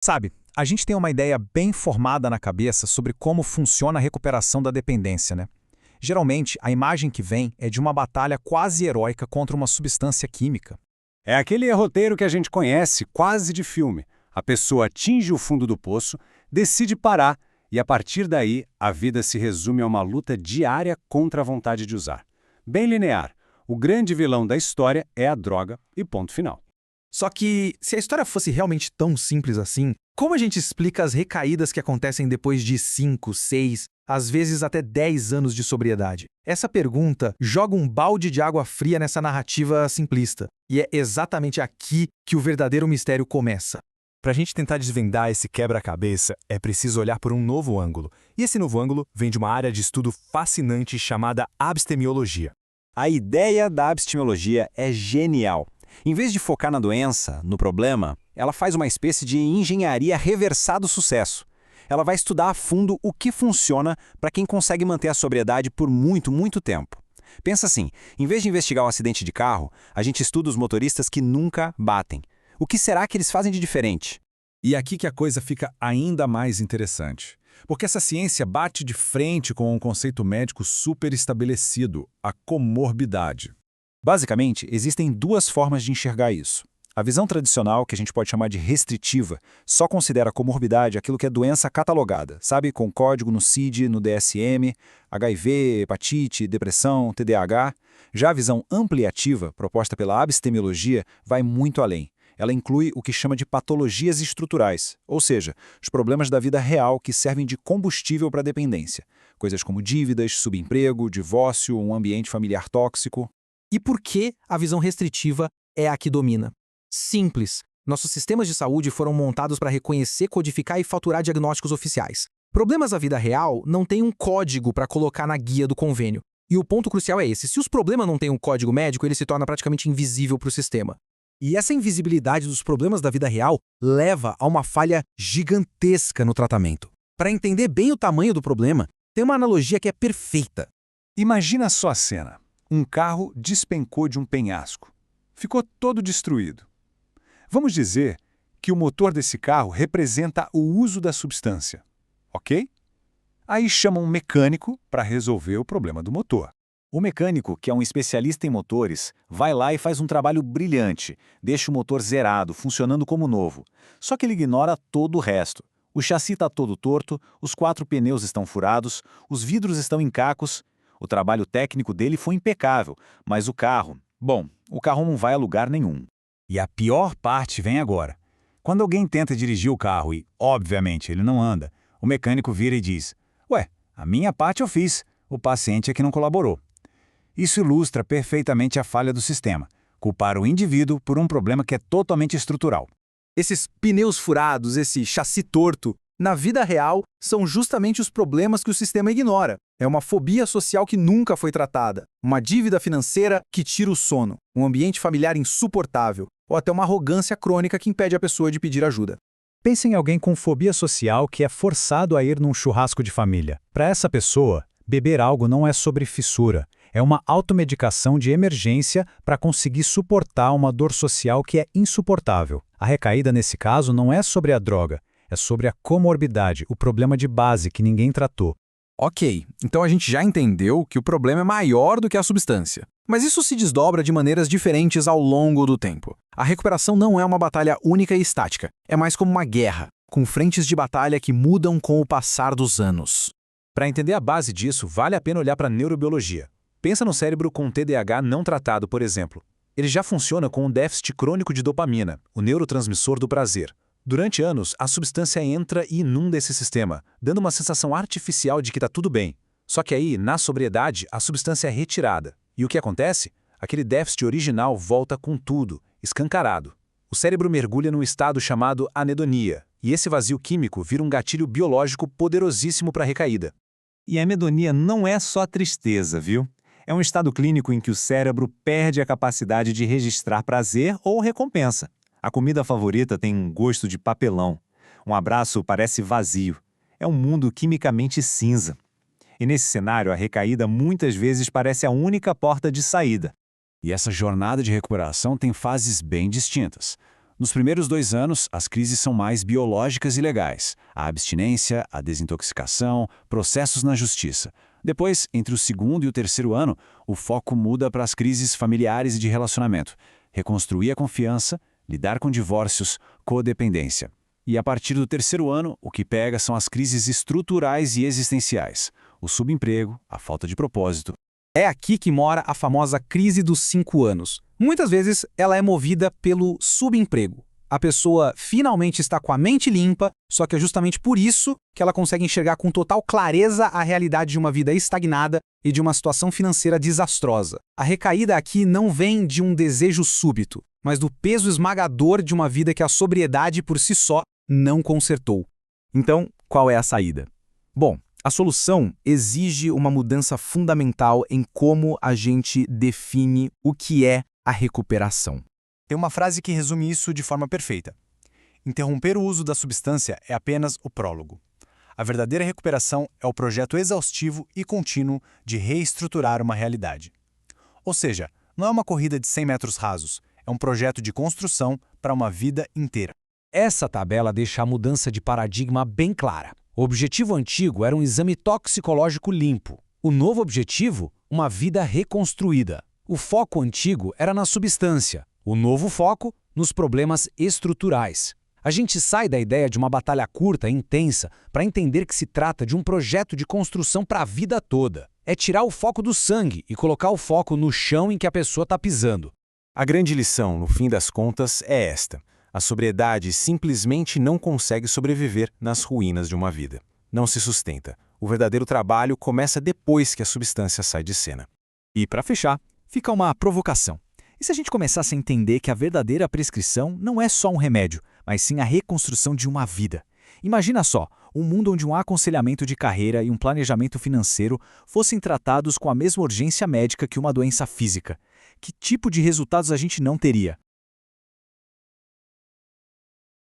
Sabe, a gente tem uma ideia bem formada na cabeça sobre como funciona a recuperação da dependência, né? Geralmente, a imagem que vem é de uma batalha quase heróica contra uma substância química. É aquele roteiro que a gente conhece quase de filme. A pessoa atinge o fundo do poço, decide parar e, a partir daí, a vida se resume a uma luta diária contra a vontade de usar. Bem linear. O grande vilão da história é a droga e ponto final. Só que, se a história fosse realmente tão simples assim, como a gente explica as recaídas que acontecem depois de 5, 6, às vezes até 10 anos de sobriedade? Essa pergunta joga um balde de água fria nessa narrativa simplista. E é exatamente aqui que o verdadeiro mistério começa. Para a gente tentar desvendar esse quebra-cabeça, é preciso olhar por um novo ângulo. E esse novo ângulo vem de uma área de estudo fascinante chamada abstemiologia. A ideia da abstemiologia é genial. Em vez de focar na doença, no problema, ela faz uma espécie de engenharia reversada do sucesso. Ela vai estudar a fundo o que funciona para quem consegue manter a sobriedade por muito, muito tempo. Pensa assim, em vez de investigar um acidente de carro, a gente estuda os motoristas que nunca batem. O que será que eles fazem de diferente? E aqui que a coisa fica ainda mais interessante. Porque essa ciência bate de frente com um conceito médico super estabelecido, a comorbidade. Basicamente, existem duas formas de enxergar isso. A visão tradicional, que a gente pode chamar de restritiva, só considera comorbidade aquilo que é doença catalogada, sabe? Com código no CID, no DSM, HIV, hepatite, depressão, TDAH. Já a visão ampliativa, proposta pela abstemiologia, vai muito além. Ela inclui o que chama de patologias estruturais, ou seja, os problemas da vida real que servem de combustível para a dependência. Coisas como dívidas, subemprego, divórcio, um ambiente familiar tóxico. E por que a visão restritiva é a que domina? Simples. Nossos sistemas de saúde foram montados para reconhecer, codificar e faturar diagnósticos oficiais. Problemas da vida real não têm um código para colocar na guia do convênio. E o ponto crucial é esse. Se os problemas não têm um código médico, ele se torna praticamente invisível para o sistema. E essa invisibilidade dos problemas da vida real leva a uma falha gigantesca no tratamento. Para entender bem o tamanho do problema, tem uma analogia que é perfeita. Imagina só a cena. Um carro despencou de um penhasco. Ficou todo destruído. Vamos dizer que o motor desse carro representa o uso da substância, ok? Aí chamam um mecânico para resolver o problema do motor. O mecânico, que é um especialista em motores, vai lá e faz um trabalho brilhante, deixa o motor zerado, funcionando como novo. Só que ele ignora todo o resto. O chassi está todo torto, os 4 pneus estão furados, os vidros estão em cacos. O trabalho técnico dele foi impecável, mas o carro não vai a lugar nenhum. E a pior parte vem agora. Quando alguém tenta dirigir o carro e, obviamente, ele não anda, o mecânico vira e diz: "Ué, a minha parte eu fiz, o paciente é que não colaborou." Isso ilustra perfeitamente a falha do sistema, culpar o indivíduo por um problema que é totalmente estrutural. Esses pneus furados, esse chassi torto, na vida real, são justamente os problemas que o sistema ignora. É uma fobia social que nunca foi tratada, uma dívida financeira que tira o sono, um ambiente familiar insuportável, ou até uma arrogância crônica que impede a pessoa de pedir ajuda. Pense em alguém com fobia social que é forçado a ir num churrasco de família. Para essa pessoa, beber algo não é sobre fissura, é uma automedicação de emergência para conseguir suportar uma dor social que é insuportável. A recaída, nesse caso, não é sobre a droga, é sobre a comorbidade, o problema de base que ninguém tratou. Ok, então a gente já entendeu que o problema é maior do que a substância. Mas isso se desdobra de maneiras diferentes ao longo do tempo. A recuperação não é uma batalha única e estática, é mais como uma guerra, com frentes de batalha que mudam com o passar dos anos. Para entender a base disso, vale a pena olhar para a neurobiologia. Pensa no cérebro com TDAH não tratado, por exemplo. Ele já funciona com um déficit crônico de dopamina, o neurotransmissor do prazer. Durante anos, a substância entra e inunda esse sistema, dando uma sensação artificial de que está tudo bem. Só que aí, na sobriedade, a substância é retirada. E o que acontece? Aquele déficit original volta com tudo, escancarado. O cérebro mergulha num estado chamado anedonia, e esse vazio químico vira um gatilho biológico poderosíssimo para a recaída. E a anedonia não é só tristeza, viu? É um estado clínico em que o cérebro perde a capacidade de registrar prazer ou recompensa. A comida favorita tem um gosto de papelão. Um abraço parece vazio. É um mundo quimicamente cinza. E nesse cenário, a recaída muitas vezes parece a única porta de saída. E essa jornada de recuperação tem fases bem distintas. Nos primeiros 2 anos, as crises são mais biológicas e legais. A abstinência, a desintoxicação, processos na justiça. Depois, entre o segundo e o terceiro ano, o foco muda para as crises familiares e de relacionamento. Reconstruir a confiança, lidar com divórcios, codependência. E a partir do terceiro ano, o que pega são as crises estruturais e existenciais. O subemprego, a falta de propósito. É aqui que mora a famosa crise dos 5 anos. Muitas vezes, ela é movida pelo subemprego. A pessoa finalmente está com a mente limpa, só que é justamente por isso que ela consegue enxergar com total clareza a realidade de uma vida estagnada e de uma situação financeira desastrosa. A recaída aqui não vem de um desejo súbito, mas do peso esmagador de uma vida que a sobriedade por si só não consertou. Então, qual é a saída? Bom, a solução exige uma mudança fundamental em como a gente define o que é a recuperação. Tem uma frase que resume isso de forma perfeita. Interromper o uso da substância é apenas o prólogo. A verdadeira recuperação é o projeto exaustivo e contínuo de reestruturar uma realidade. Ou seja, não é uma corrida de 100 metros rasos, é um projeto de construção para uma vida inteira. Essa tabela deixa a mudança de paradigma bem clara. O objetivo antigo era um exame toxicológico limpo. O novo objetivo, uma vida reconstruída. O foco antigo era na substância. O novo foco, nos problemas estruturais. A gente sai da ideia de uma batalha curta e intensa para entender que se trata de um projeto de construção para a vida toda. É tirar o foco do sangue e colocar o foco no chão em que a pessoa está pisando. A grande lição, no fim das contas, é esta. A sobriedade simplesmente não consegue sobreviver nas ruínas de uma vida. Não se sustenta. O verdadeiro trabalho começa depois que a substância sai de cena. E, para fechar, fica uma provocação. E se a gente começasse a entender que a verdadeira prescrição não é só um remédio, mas sim a reconstrução de uma vida? Imagina só, um mundo onde um aconselhamento de carreira e um planejamento financeiro fossem tratados com a mesma urgência médica que uma doença física. Que tipo de resultados a gente não teria?